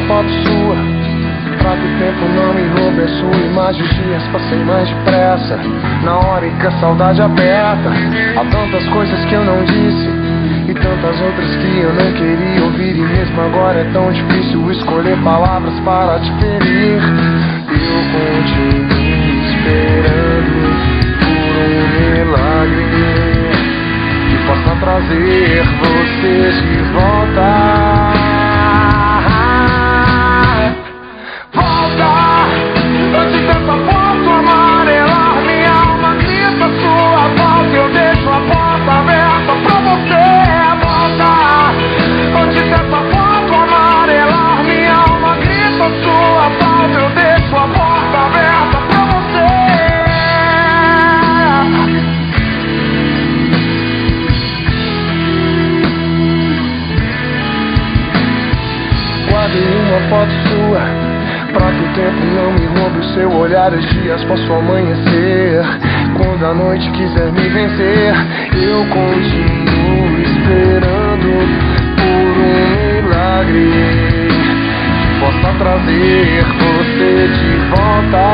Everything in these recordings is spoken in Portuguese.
Foto sua, pra que o tempo não me roube a sua imagem. Os dias passei mais depressa, na hora em que a saudade aperta. Há tantas coisas que eu não disse e tantas outras que eu não queria ouvir. E mesmo agora é tão difícil escolher palavras para te ferir. Eu continuo esperando por um milagre que possa trazer você de volta. Uma foto sua, pra que o tempo não me roube o seu olhar. Os dias posso amanhecer, quando a noite quiser me vencer. Eu continuo esperando por um milagre que possa trazer você de volta.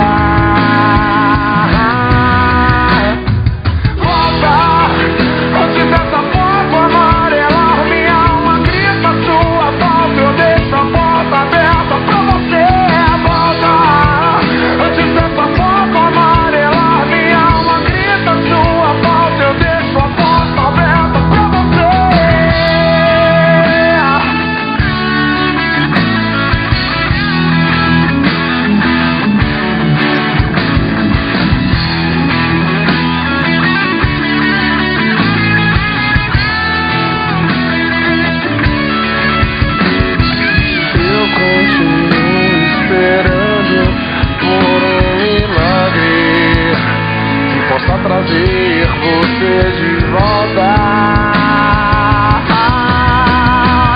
Trazer você de volta.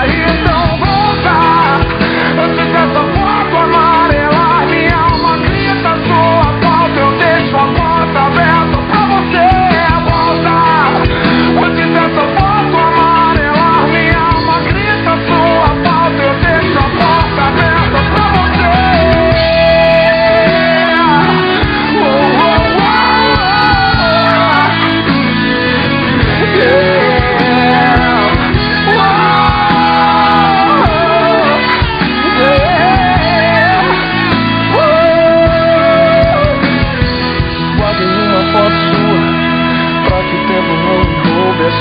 Então volta, antes dessa foto amarelar minha alma grita sua falta. Eu deixo a porta aberta pra você. Volta, antes dessa foto amarelar minha alma grita sua falta. Eu deixo a porta aberta pra você.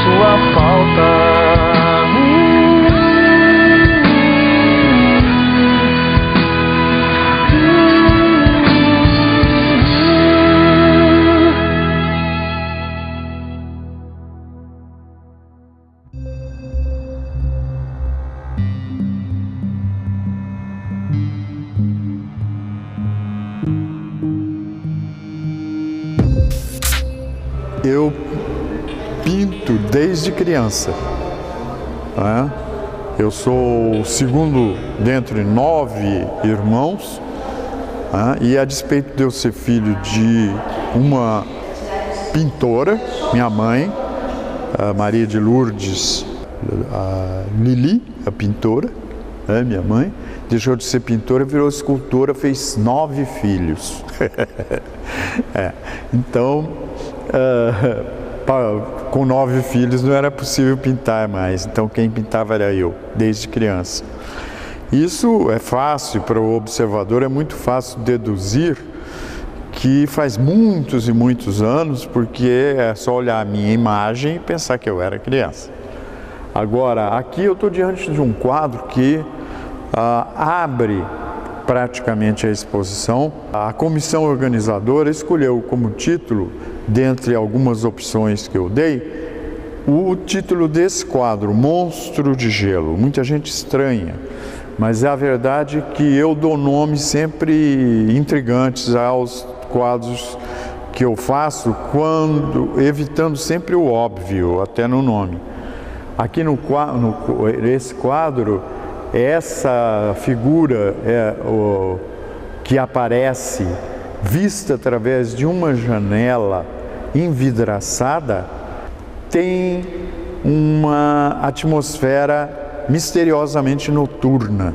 Sua falta. Eu pinto desde criança, né? Eu sou o segundo dentre 9 irmãos, né? E a despeito de eu ser filho de uma pintora, minha mãe, a Maria de Lourdes, a Lili, a pintora, né? Minha mãe, deixou de ser pintora, virou escultora, fez 9 filhos. Então, com 9 filhos não era possível pintar mais, então quem pintava era eu, desde criança. Isso é fácil para o observador, é muito fácil deduzir que faz muitos e muitos anos, porque é só olhar a minha imagem e pensar que eu era criança. Agora, aqui eu estou diante de um quadro que abre praticamente a exposição. A comissão organizadora escolheu como título, dentre algumas opções que eu dei, o título desse quadro, Monstro de Gelo. Muita gente estranha, mas é a verdade que eu dou nomes sempre intrigantes aos quadros que eu faço, evitando sempre o óbvio, até no nome. Aqui nesse quadro, essa figura que aparece vista através de uma janela envidraçada tem uma atmosfera misteriosamente noturna,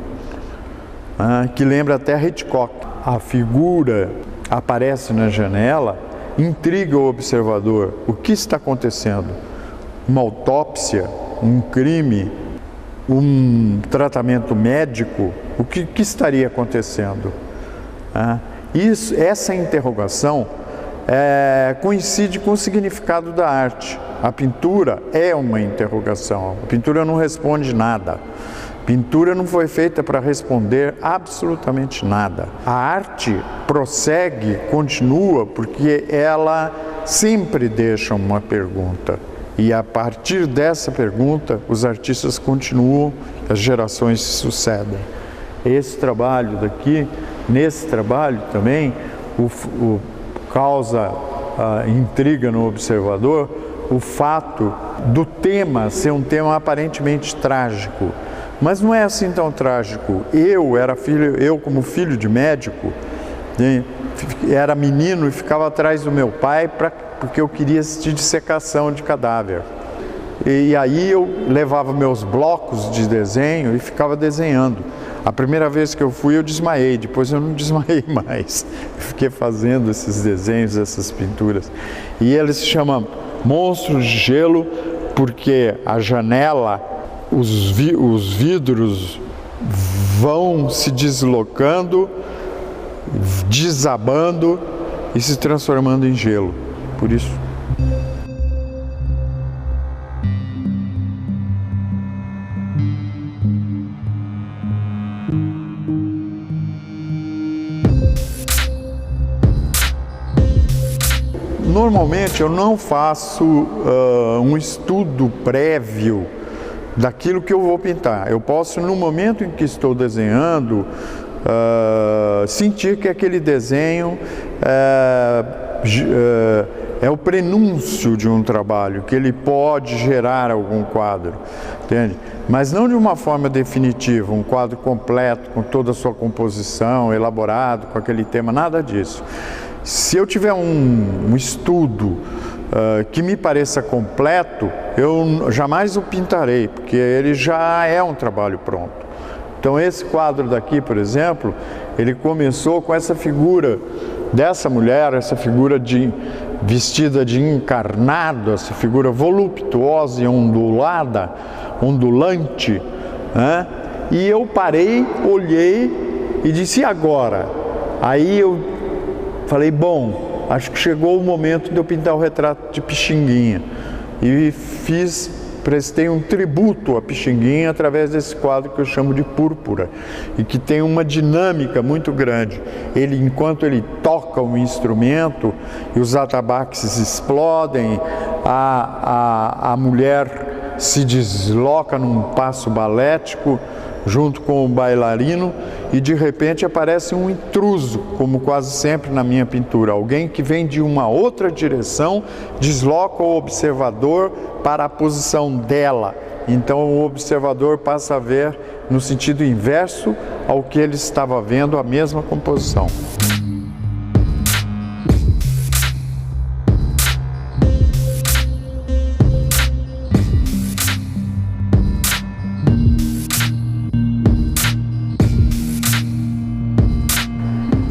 que lembra até Hitchcock. A figura aparece na janela, intriga o observador. O que está acontecendo? Uma autópsia? Um crime? Um tratamento médico? O que estaria acontecendo? Essa interrogação coincide com o significado da arte. A pintura é uma interrogação. A pintura não responde nada. A pintura não foi feita para responder absolutamente nada. A arte prossegue, continua, porque ela sempre deixa uma pergunta. E a partir dessa pergunta, os artistas continuam, as gerações se sucedem. Esse trabalho daqui, nesse trabalho também, causa intriga no observador o fato do tema ser um tema aparentemente trágico. Mas não é assim tão trágico. Eu como filho de médico, era menino e ficava atrás do meu pai porque eu queria assistir dissecação de cadáver. E aí eu levava meus blocos de desenho e ficava desenhando. A primeira vez que eu fui eu desmaiei, depois eu não desmaiei mais. Eu fiquei fazendo esses desenhos, essas pinturas. E ele se chama Monstro de Gelo porque a janela, os vidros vão se deslocando, desabando e se transformando em gelo. Por isso. Normalmente eu não faço um estudo prévio daquilo que eu vou pintar. Eu posso, no momento em que estou desenhando, sentir que aquele desenho é o prenúncio de um trabalho, que ele pode gerar algum quadro, entende? Mas não de uma forma definitiva, um quadro completo, com toda a sua composição, elaborado, com aquele tema, nada disso. Se eu tiver um estudo que me pareça completo, eu jamais o pintarei, porque ele já é um trabalho pronto. Então esse quadro daqui, por exemplo, ele começou com essa figura dessa mulher, essa figura vestida de encarnado, essa figura voluptuosa e ondulante, né? E eu parei, olhei e disse, e agora? Aí eu falei, bom, acho que chegou o momento de eu pintar o retrato de Pixinguinha. E prestei um tributo a Pixinguinha através desse quadro que eu chamo de Púrpura, e que tem uma dinâmica muito grande. Enquanto ele toca um instrumento e os atabaques explodem, a mulher se desloca num passo balético junto com o bailarino, e de repente aparece um intruso, como quase sempre na minha pintura. Alguém que vem de uma outra direção, desloca o observador para a posição dela. Então o observador passa a ver no sentido inverso ao que ele estava vendo a mesma composição.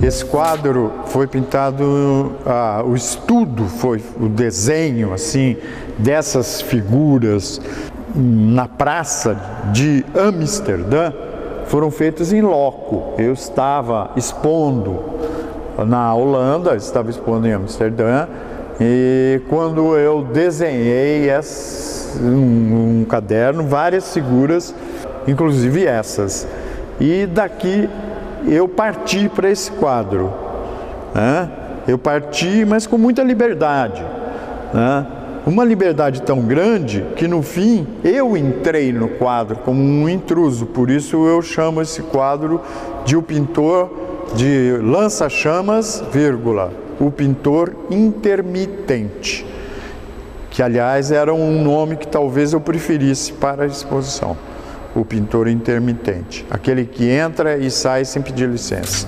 Esse quadro foi pintado, o estudo foi o desenho assim dessas figuras na praça de Amsterdã, foram feitos em loco. Eu estava expondo na Holanda, estava expondo em Amsterdã, e quando eu desenhei um caderno, várias figuras, inclusive essas. E daqui eu parti para esse quadro, né? Eu parti, mas com muita liberdade, né? Uma liberdade tão grande que no fim eu entrei no quadro como um intruso. Por isso eu chamo esse quadro de O Pintor de Lança-Chamas, o Pintor Intermitente, que aliás era um nome que talvez eu preferisse para a exposição. O Pintor Intermitente, aquele que entra e sai sem pedir licença.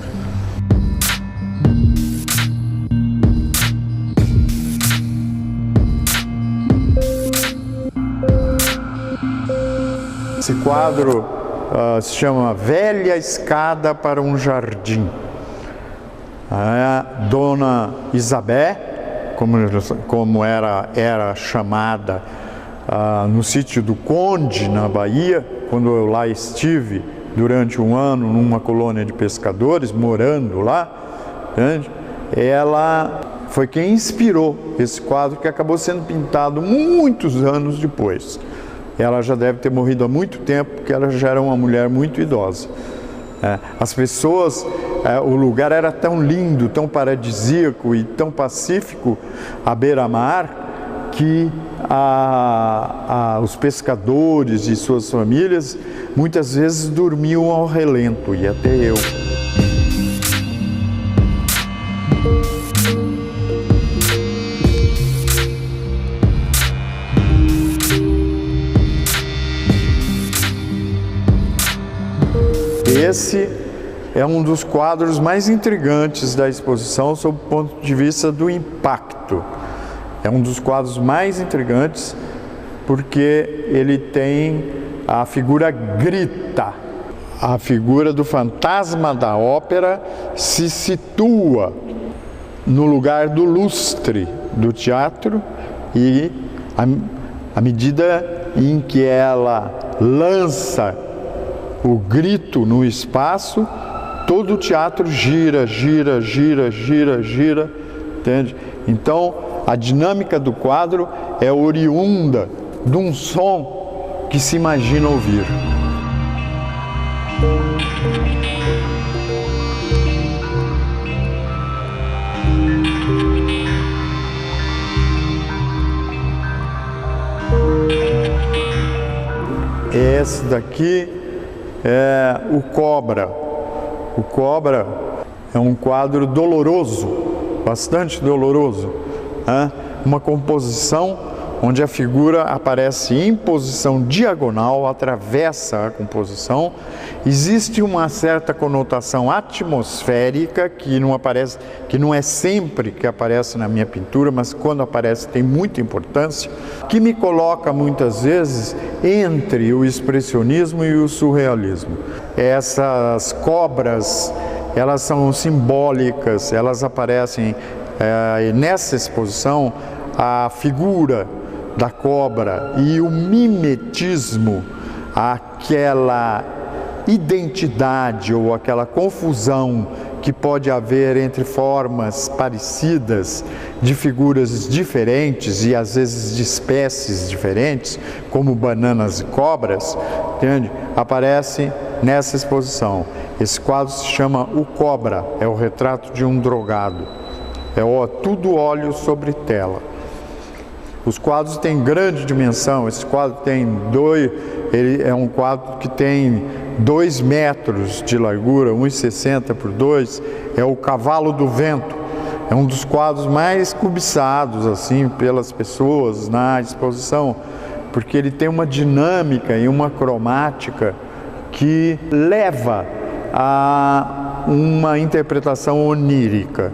Esse quadro se chama Velha Escada para um Jardim. A Dona Isabé, como era chamada no sítio do Conde, na Bahia, quando eu lá estive durante um ano numa colônia de pescadores, morando lá, ela foi quem inspirou esse quadro, que acabou sendo pintado muitos anos depois. Ela já deve ter morrido há muito tempo, porque ela já era uma mulher muito idosa. As pessoas, o lugar era tão lindo, tão paradisíaco e tão pacífico, à beira-mar, que os pescadores e suas famílias muitas vezes dormiam ao relento, e até eu. Esse é um dos quadros mais intrigantes da exposição sob o ponto de vista do impacto. É um dos quadros mais intrigantes porque ele tem a figura grita. A figura do fantasma da ópera se situa no lugar do lustre do teatro e à medida em que ela lança o grito no espaço, todo o teatro gira, entende? Então, a dinâmica do quadro é oriunda de um som que se imagina ouvir. Esse daqui é o Cobra. O Cobra é um quadro doloroso, bastante doloroso, né? Uma composição onde a figura aparece em posição diagonal, atravessa a composição. Existe uma certa conotação atmosférica que não é sempre que aparece na minha pintura, mas quando aparece tem muita importância, que me coloca muitas vezes entre o expressionismo e o surrealismo. Essas cobras, elas são simbólicas, elas aparecem nessa exposição, a figura da cobra e o mimetismo, aquela identidade ou aquela confusão que pode haver entre formas parecidas de figuras diferentes e às vezes de espécies diferentes, como bananas e cobras, entende? Aparece nessa exposição. Esse quadro se chama O Cobra, é o retrato de um drogado. Tudo óleo sobre tela. Os quadros têm grande dimensão. Esse quadro ele é um quadro que tem 2 metros de largura, 1,60 por 2. É o Cavalo do Vento. É um dos quadros mais cobiçados assim pelas pessoas na exposição, porque ele tem uma dinâmica e uma cromática que leva a uma interpretação onírica.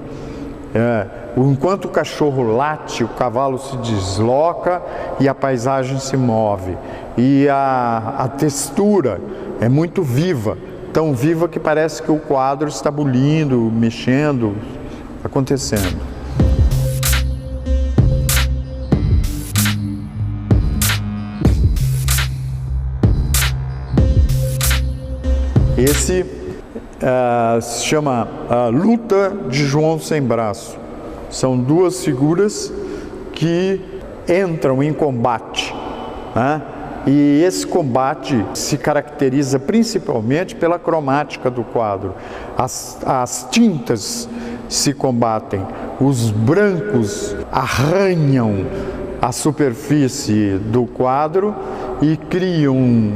Enquanto o cachorro late, o cavalo se desloca e a paisagem se move. E a textura é muito viva, tão viva que parece que o quadro está bulindo, mexendo, acontecendo. Esse se chama Luta de João Sem Braço. São 2 figuras que entram em combate, né? E esse combate se caracteriza principalmente pela cromática do quadro. As tintas se combatem, os brancos arranham a superfície do quadro e criam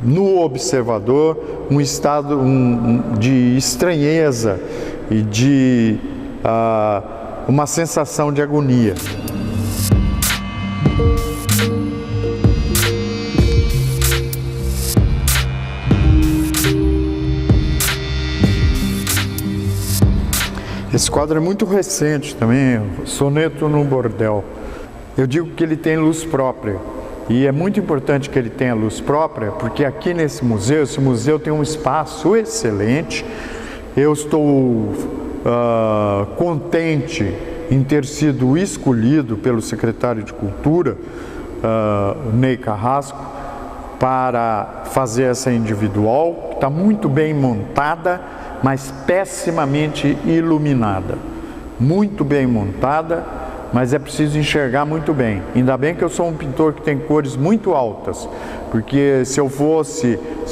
no observador um estado de estranheza e de uma sensação de agonia. Esse quadro é muito recente também, Soneto no Bordel. Eu digo que ele tem luz própria. E é muito importante que ele tenha luz própria, porque aqui nesse museu, esse museu tem um espaço excelente. Eu estou contente em ter sido escolhido pelo secretário de Cultura, Ney Carrasco, para fazer essa individual, que está muito bem montada, mas pessimamente iluminada. Muito bem montada, mas é preciso enxergar muito bem. Ainda bem que eu sou um pintor que tem cores muito altas, porque se eu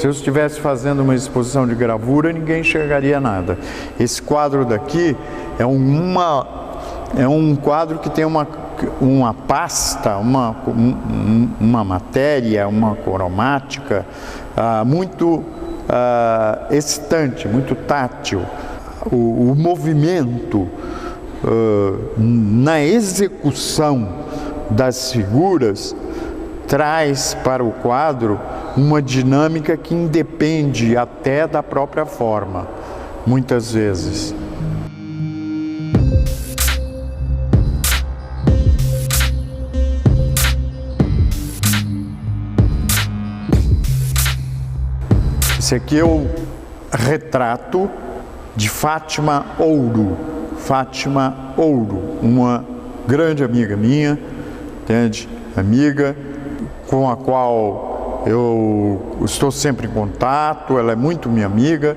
estivesse fazendo uma exposição de gravura, ninguém enxergaria nada. Esse quadro daqui é um quadro que tem uma pasta, uma matéria, uma cromática muito excitante, muito tátil. O movimento na execução das figuras traz para o quadro uma dinâmica que independe até da própria forma, muitas vezes. Esse aqui é o retrato de Fátima Ouro. Fátima Ouro, uma grande amiga minha, entende? Amiga com a qual eu estou sempre em contato, ela é muito minha amiga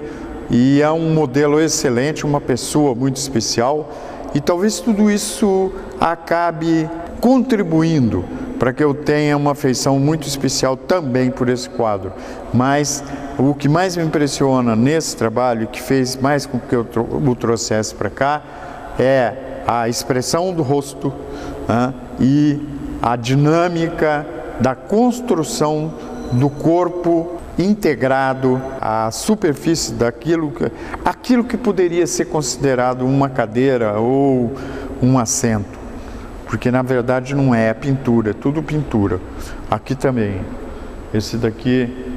e é um modelo excelente, uma pessoa muito especial, e talvez tudo isso acabe contribuindo para que eu tenha uma afeição muito especial também por esse quadro. Mas o que mais me impressiona nesse trabalho, que fez mais com que eu o trouxesse para cá, é a expressão do rosto, né, e a dinâmica da construção do corpo integrado à superfície daquilo que poderia ser considerado uma cadeira ou um assento. Porque na verdade não é pintura, é tudo pintura. Aqui também, esse daqui,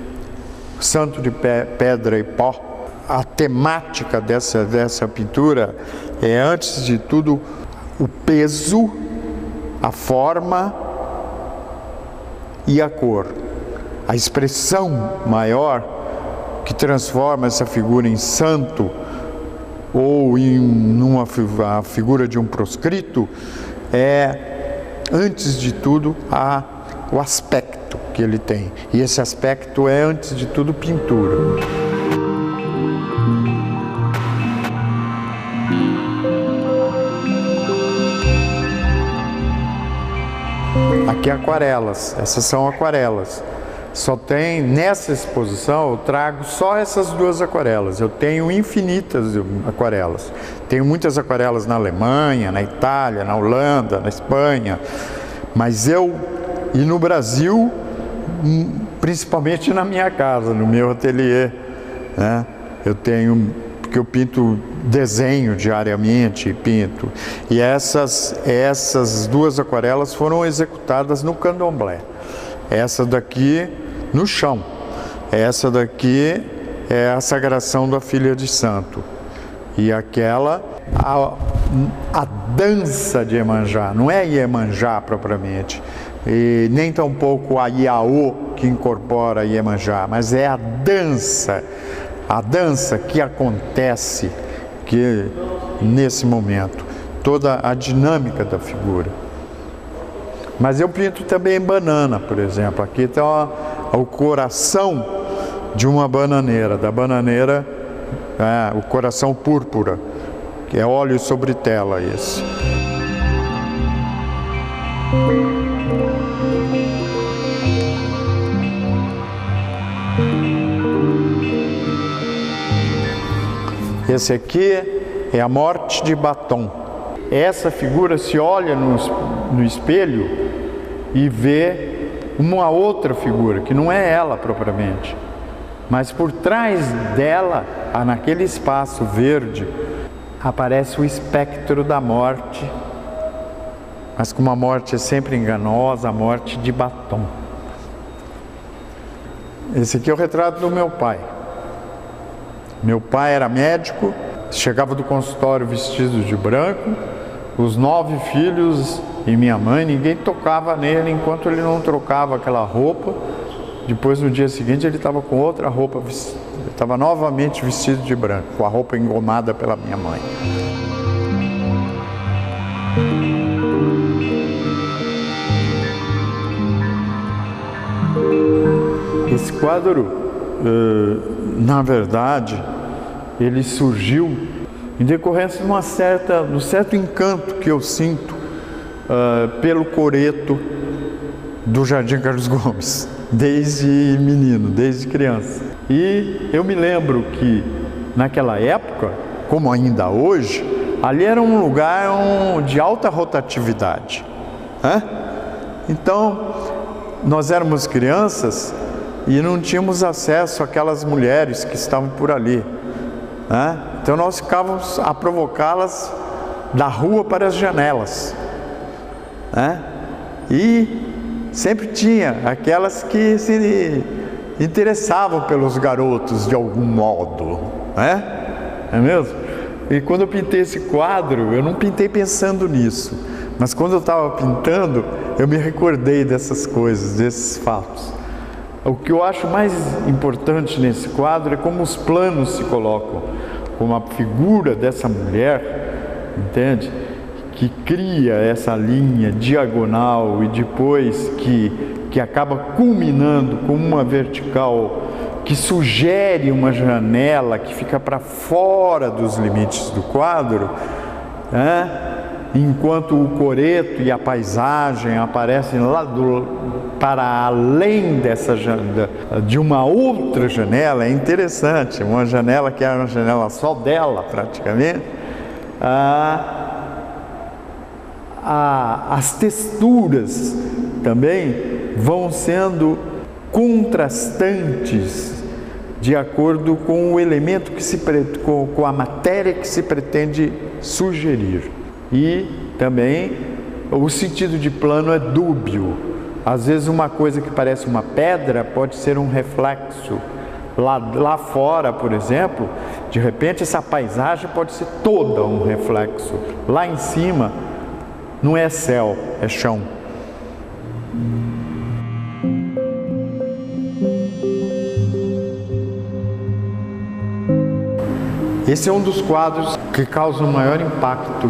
Santo de Pedra e Pó. A temática dessa pintura é, antes de tudo, o peso, a forma e a cor. A expressão maior que transforma essa figura em santo ou em a figura de um proscrito é, antes de tudo, o aspecto que ele tem. E esse aspecto é, antes de tudo, pintura. Aqui aquarelas, essas são aquarelas. Só tem, nessa exposição, eu trago só essas duas aquarelas. Eu tenho infinitas aquarelas. Tenho muitas aquarelas na Alemanha, na Itália, na Holanda, na Espanha. Mas e no Brasil, principalmente na minha casa, no meu ateliê, né? Eu tenho, porque eu pinto desenho diariamente, pinto. E essas duas aquarelas foram executadas no candomblé. Essa daqui no chão. Essa daqui é a sagração da filha de santo. E aquela, a dança de Iemanjá, não é Iemanjá propriamente, e nem tampouco a Iaô que incorpora Iemanjá, mas é a dança que acontece nesse momento, toda a dinâmica da figura. Mas eu pinto também banana, por exemplo. Aqui está o coração de uma bananeira, da bananeira, o coração púrpura, que é óleo sobre tela esse. Esse aqui é a morte de batom. Essa figura se olha no espelho e vê uma outra figura, que não é ela propriamente, mas por trás dela, naquele espaço verde, aparece o espectro da morte, mas como a morte é sempre enganosa, a morte de batom. Esse aqui é o retrato do meu pai. Meu pai era médico, chegava do consultório vestido de branco, os 9 filhos e minha mãe, ninguém tocava nele enquanto ele não trocava aquela roupa. Depois, no dia seguinte, ele estava com outra roupa, estava novamente vestido de branco, com a roupa engomada pela minha mãe. Esse quadro, na verdade, ele surgiu em decorrência de um certo encanto que eu sinto pelo coreto do Jardim Carlos Gomes, desde menino, desde criança. E eu me lembro que naquela época, como ainda hoje, ali era um lugar de alta rotatividade, né? Então, nós éramos crianças e não tínhamos acesso àquelas mulheres que estavam por ali, né? Então nós ficávamos a provocá-las da rua para as janelas, né? E sempre tinha aquelas que se interessavam pelos garotos de algum modo, né? É mesmo? E quando eu pintei esse quadro, eu não pintei pensando nisso, mas quando eu estava pintando, eu me recordei dessas coisas, desses fatos. O que eu acho mais importante nesse quadro é como os planos se colocam, como a figura dessa mulher, entende? Que cria essa linha diagonal e depois que acaba culminando com uma vertical que sugere uma janela que fica para fora dos limites do quadro, né? Enquanto o coreto e a paisagem aparecem lá para além dessa janela, de uma outra janela. É interessante, uma janela que era uma janela só dela praticamente. As texturas também vão sendo contrastantes de acordo com o elemento com a matéria que se pretende sugerir. E também o sentido de plano é dúbio. Às vezes uma coisa que parece uma pedra pode ser um reflexo. Lá fora, por exemplo, de repente essa paisagem pode ser toda um reflexo. Lá em cima não é céu, é chão. Esse é um dos quadros que causa o maior impacto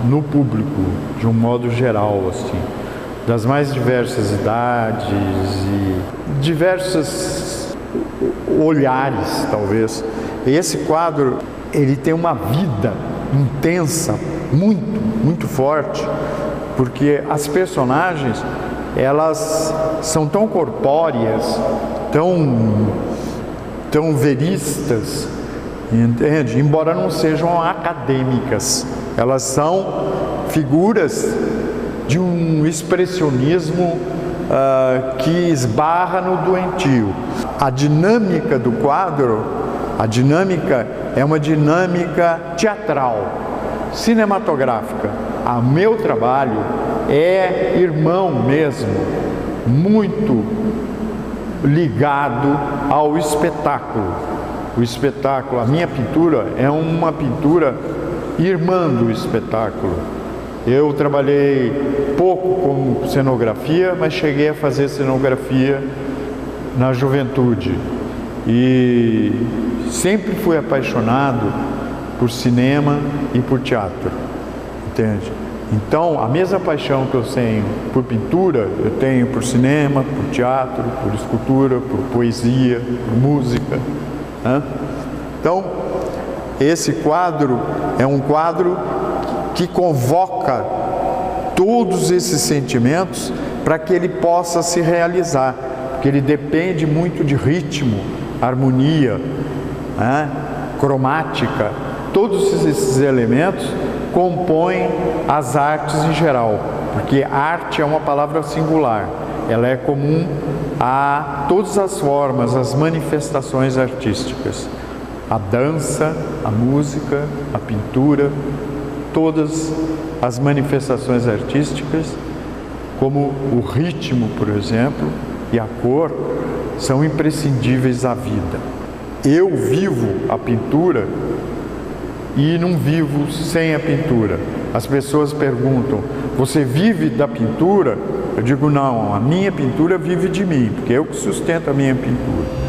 no público, de um modo geral, assim, das mais diversas idades e diversos olhares, talvez. Esse quadro, ele tem uma vida intensa, muito forte, porque as personagens, elas são tão corpóreas, tão veristas, entende? Embora não sejam acadêmicas, elas são figuras de um expressionismo que esbarra no doentio. A dinâmica do quadro, é uma dinâmica teatral, cinematográfica. O meu trabalho é irmão mesmo, muito ligado ao espetáculo. O espetáculo, a minha pintura é uma pintura irmã do espetáculo. Eu trabalhei pouco com cenografia, mas cheguei a fazer cenografia na juventude. E sempre fui apaixonado por cinema e por teatro, entende? Então, a mesma paixão que eu tenho por pintura, eu tenho por cinema, por teatro, por escultura, por poesia, por música. Então, esse quadro é um quadro que convoca todos esses sentimentos para que ele possa se realizar, porque ele depende muito de ritmo, harmonia, cromática, todos esses elementos compõem as artes em geral, porque arte é uma palavra singular, ela é comum a todas as formas, as manifestações artísticas. A dança, a música, a pintura, todas as manifestações artísticas, como o ritmo, por exemplo, e a cor, são imprescindíveis à vida. Eu vivo a pintura e não vivo sem a pintura. As pessoas perguntam, você vive da pintura? Eu digo, não, a minha pintura vive de mim, porque eu que sustento a minha pintura.